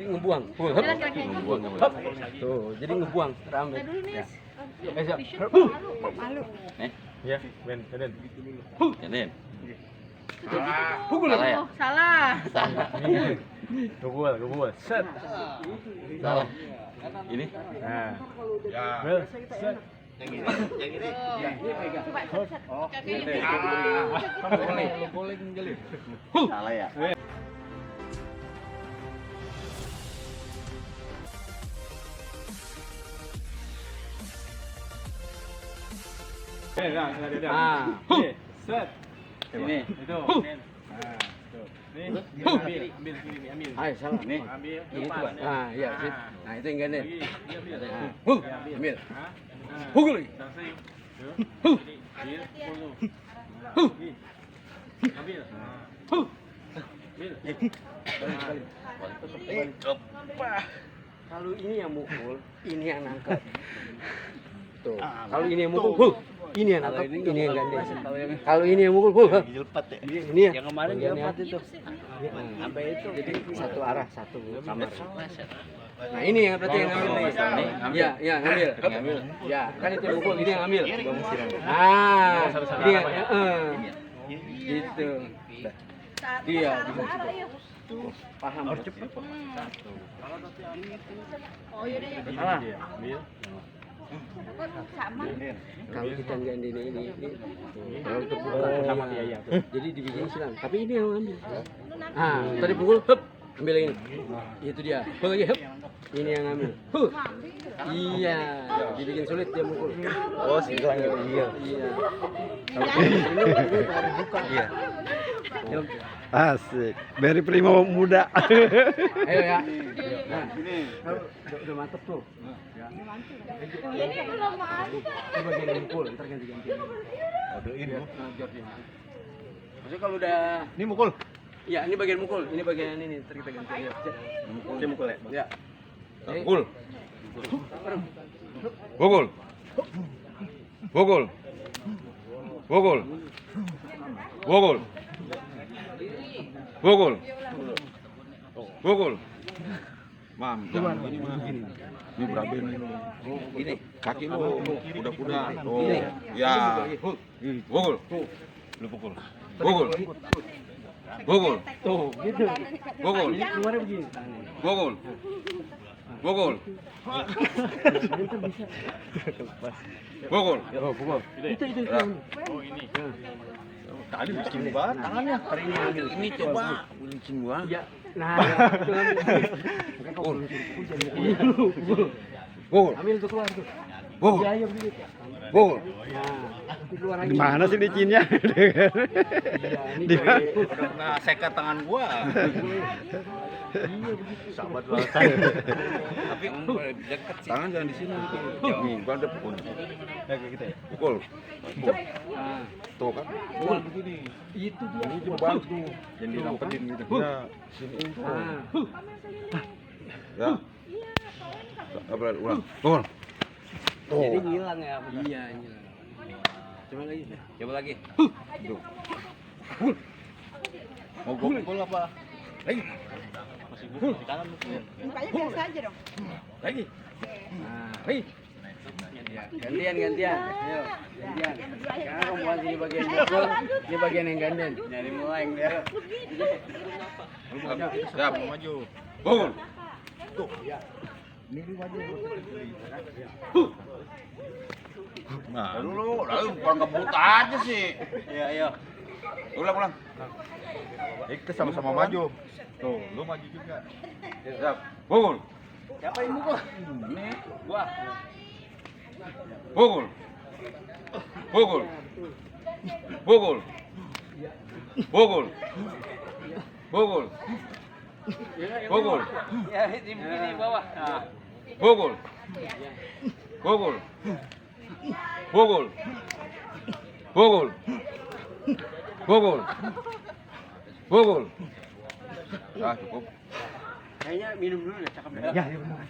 jadi ngebuang. Hop. Hop. Tuh, jadi ngebuang. Rame. Ya. Siap. Malu. Ya, Ben, Ben. Janin. Pukul Salah ya? Salah. Gebul. Set. Salah. Ini? Nah. Bel, set. Salah ya? Ah, set. Ini. Itu. Nah, tuh. Nih, ambil. Ayo, salah. Nih. Ambil. Gitu, Pak. Ah, iya, sip. Nah, itu yang gandeng. Huh. Ambil. Pukul lagi. Ambil. Kalau ini yang mukul, ini yang nangkep. Tuh. Kalau ini yang mukul, ini yang nangkep, ini yang gandeng. Kalau ini yang mukul, Jilpat ya? ini ya. Yang kemarin bagiannya. jilpat itu. Sampai itu. Jadi satu arah, satu kamar. Pleset. Nah, ini yang berarti yang ngambil nih. Iya, iya, ngambil. Ngambil. Ya, kan itu yang mukul, ini yang ngambil. Ah, ini yang gitu. Iya, bisa. Paham. Harus cepat. Oh iya deh. Salah. Sama. Kalau kita gandeng ini kalau terbuka sama dia ya. Jadi dibikin silang. Tapi ini yang ngambil. Ah, tadi pukul, hup, ambil ini. Itu dia. Pukul lagi, hup. Ini yang ngambil. Iya, dibikin sulit dia mukul. Oh, silang ya? Iya. Iya. Kalau ini harus buka. Iya. Asik, dari primo muda. Ayo ya. Nah, ini udah mantep tuh. Ini belum ada. Ini bagian yang mukul, ntar ganti-ganti. Aduin. Maksudnya kalau udah Ini mukul. ya ini bagian mukul, ini bagian ini, ntar kita ganti ya. Dia mukul ya? Ya. Mukul. Mukul. Mukul. Mukul. Mukul. Mukul. Mukul. Mam, jangan begini, Mam. Ini berabe nih. Ini kaki lo kuda-kuda. Oh, ya. Mukul. Lu pukul. Mukul. Mukul. Tuh, gitu. Mukul. Ini keluarnya begini tangannya. Mukul. Mukul. Mukul. Oh, pukul. Itu. Oh ini. Tadi licin banget tangannya. Hari ini ambil. Ini coba licin gua. Ya. Nah, ya, itu ambil. Pukul. Pukul. Pukul. Ambil tuh keluar tuh. Pukul. Ya, ayo begini. Pukul. Nah, itu keluar lagi. Di mana sih licinnya? Iya, ini Di mana? bagian- Udah kena sekat tangan gua. Iya, begitu. Sahabat banget. Tapi dekat sih. Tangan jangan di sini. Jauh. Nih, gua ada pukul. Kayak gitu ya. Pukul. Nah, Tuh kan. Pukul begini. itu dia. Ini jemban tuh. Yang dirampetin gitu. Ya, sini. Nah, Ya. Apa ulang? Pukul. jadi ngilang ya. Iya, ngilang. Coba lagi. Coba lagi. Tuh. Mau gua pukul apa? Lagi. Masih bukul di kanan mukul. Mukanya biasa aja dong. Lagi. Nah, hei. Ya, gantian. Ayo, gantian. Sekarang kamu buat ini bagian mukul, ini bagian yang gandeng. Nyari mulai dia. Lu maju. Siap, maju. Pukul. Nah, lu kurang kebut aja sih. Iya, ayo. Ulang. Kita sama-sama maju. Tuh, lu maju juga. Siap. Pukul. Siapa yang mukul? Ini gua. Pukul. Pukul. Pukul. Pukul. Pukul. Pukul. Ya, di begini bawah. Nah, Pukul. Pukul. Pukul. Pukul. Pukul. Pukul. Ah, cukup. kayaknya minum dulu ya, cakep. Ya, ya benar.